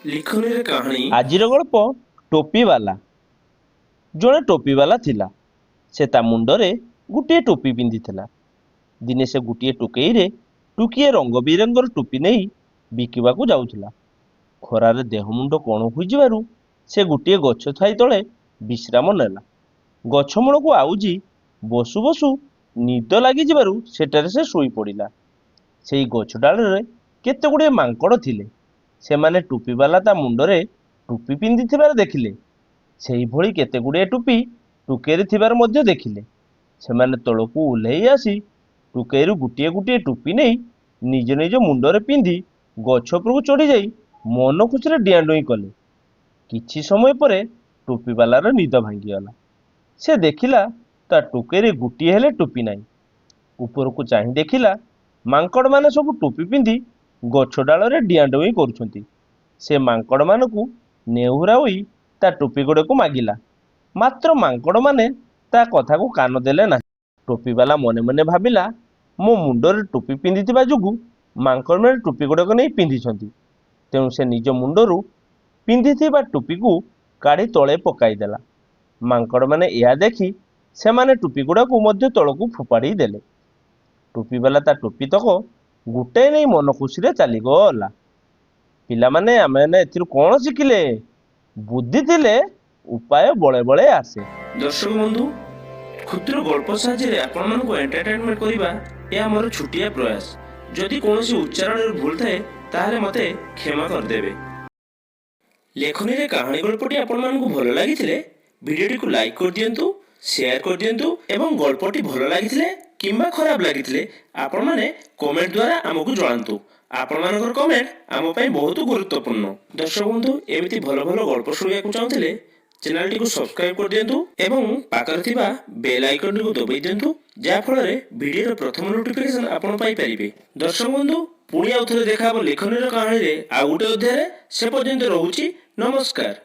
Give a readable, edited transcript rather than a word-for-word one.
ଲିଖନୀରେ କାହାଣୀ। ଆଜିର ଗଳ୍ପ ଟୋପିବାଲା। ଜଣେ ଟୋପିବାଲା ଥିଲା। ସେ ତା ମୁଣ୍ଡରେ ଗୋଟିଏ ଟୋପି ପିନ୍ଧିଥିଲା। ଦିନେ ସେ ଗୋଟିଏ ଟୋକେଇରେ ଟୁକିଏ ରଙ୍ଗ ବିରଙ୍ଗର ଟୋପି ନେଇ ବିକିବାକୁ ଯାଉଥିଲା। ଖରାରେ ଦେହ ମୁଣ୍ଡ କଣ ହୋଇଯିବାରୁ ସେ ଗୋଟିଏ ଗଛ ଛାଇ ତଳେ ବିଶ୍ରାମ ନେଲା। ଗଛ ମୂଳକୁ ଆଉଜି ବସୁ ବସୁ ନିଦ ଲାଗିଯିବାରୁ ସେଠାରେ ସେ ଶୋଇ ପଡ଼ିଲା। ସେଇ ଗଛ ଡାଳରେ କେତେ ଗୁଡ଼ିଏ ମାଙ୍କଡ଼ ଥିଲେ। ସେମାନେ ଟୋପିବାଲା ତା ମୁଣ୍ଡରେ ଟୋପି ପିନ୍ଧିଥିବାର ଦେଖିଲେ। ସେଇଭଳି କେତେ ଗୁଡ଼ିଏ ଟୋପି ଟୁକେଇରେ ଥିବାର ମଧ୍ୟ ଦେଖିଲେ। ସେମାନେ ତଳକୁ ଓହ୍ଲେଇ ଆସି ଟୁକେଇରୁ ଗୋଟିଏ ଗୋଟିଏ ଟୋପି ନେଇ ନିଜ ନିଜ ମୁଣ୍ଡରେ ପିନ୍ଧି ଗଛ ଉପରକୁ ଚଢ଼ିଯାଇ ମନ ଖୁସିରେ ଡିଆଁ ଡୁଇଁ କଲେ। କିଛି ସମୟ ପରେ ଟୋପିବାଲାର ନିଦ ଭାଙ୍ଗିଗଲା। ସେ ଦେଖିଲା ତା ଟୋକେଇରେ ଗୋଟିଏ ହେଲେ ଟୋପି ନାହିଁ। ଉପରକୁ ଚାହିଁ ଦେଖିଲା ମାଙ୍କଡ଼ମାନେ ସବୁ ଟୋପି ପିନ୍ଧି ଗଛ ଡାଳରେ ଡିଆଁ ଡୁଇଁ କରୁଛନ୍ତି। ସେ ମାଙ୍କଡ଼ମାନଙ୍କୁ ନେହୁରା ହୋଇ ତା ଟୋପି ଗୁଡ଼ିକୁ ମାଗିଲା। ମାତ୍ର ମାଙ୍କଡ଼ମାନେ ତା କଥାକୁ କାନ ଦେଲେ ନାହିଁ। ଟୋପିବାଲା ମନେ ମନେ ଭାବିଲା, ମୋ ମୁଣ୍ଡରେ ଟୋପି ପିନ୍ଧିଥିବା ଯୋଗୁଁ ମାଙ୍କଡ଼ମାନେ ଟୋପି ଗୁଡ଼ାକ ନେଇ ପିନ୍ଧିଛନ୍ତି। ତେଣୁ ସେ ନିଜ ମୁଣ୍ଡରୁ ପିନ୍ଧିଥିବା ଟୋପିକୁ କାଢ଼ି ତଳେ ପକାଇଦେଲା। ମାଙ୍କଡ଼ମାନେ ଏହା ଦେଖି ସେମାନେ ଟୋପି ଗୁଡ଼ାକୁ ମଧ୍ୟ ତଳକୁ ଫୋପାଡ଼ି ଦେଲେ। ଟୋପିବାଲା ତା ଟୋପି ତକ ଗୋଟାଏ ନେଇ ମନ ଖୁସିରେ ଚାଲିଗଲା। ପିଲାମାନେ, ଆମେମାନେ ଏଥିରୁ କ'ଣ ଶିଖିଲେ? ବୁଦ୍ଧି ଥିଲେ ଉପାୟ ବଳେ ବଳେ ଆସେ। ଦର୍ଶକ ବନ୍ଧୁ, କ୍ଷୁଦ୍ର ଗଳ୍ପ ସାହାଯ୍ୟରେ ଆପଣମାନଙ୍କୁ ଏଣ୍ଟରଟେନମେଣ୍ଟ କରିବା ଏହା ମୋର ଛୋଟିଆ ପ୍ରୟାସ। ଯଦି କୌଣସି ଉଚ୍ଚାରଣରେ ଭୁଲ ଥାଏ ତାହେଲେ ମୋତେ କ୍ଷମା କରିଦେବେ। ଲେଖନୀରେ କାହାଣୀ ଗଳ୍ପଟି ଆପଣମାନଙ୍କୁ ଭଲ ଲାଗିଥିଲେ ଭିଡ଼ିଓଟିକୁ ଲାଇକ୍ କରିଦିଅନ୍ତୁ, ସେୟାର କରିଦିଅନ୍ତୁ ଏବଂ ଗଳ୍ପଟି ଭଲ ଲାଗିଥିଲେ କିମ୍ବା ଖରାପ ଲାଗିଥିଲେ ଆପଣମାନେ କମେଣ୍ଟ ଦ୍ୱାରା ଆମକୁ ଜଣାନ୍ତୁ। ଆପଣମାନଙ୍କର କମେଣ୍ଟ ଆମ ପାଇଁ ବହୁତ ଗୁରୁତ୍ୱପୂର୍ଣ୍ଣ। ଦର୍ଶକ ବନ୍ଧୁ, ଏମିତି ଭଲ ଭଲ ଗଳ୍ପ ଶୁଣିବାକୁ ଚାହୁଁଥିଲେ ଚ୍ୟାନେଲଟିକୁ ସବସ୍କ୍ରାଇବ କରିଦିଅନ୍ତୁ ଏବଂ ପାଖରେ ଥିବା ବେଲ୍ ଆଇକନଟିକୁ ଦବାଇ ଦିଅନ୍ତୁ, ଯାହାଫଳରେ ଭିଡ଼ିଓର ପ୍ରଥମ ନୋଟିଫିକେସନ ଆପଣ ପାଇପାରିବେ। ଦର୍ଶକ ବନ୍ଧୁ, ପୁଣି ଆଉ ଥରେ ଦେଖା ହେବ ଲେଖନୀର କାହାଣୀରେ ଆଉ ଗୋଟେ ଅଧ୍ୟାୟରେ। ସେ ପର୍ଯ୍ୟନ୍ତ ରହୁଛି, ନମସ୍କାର।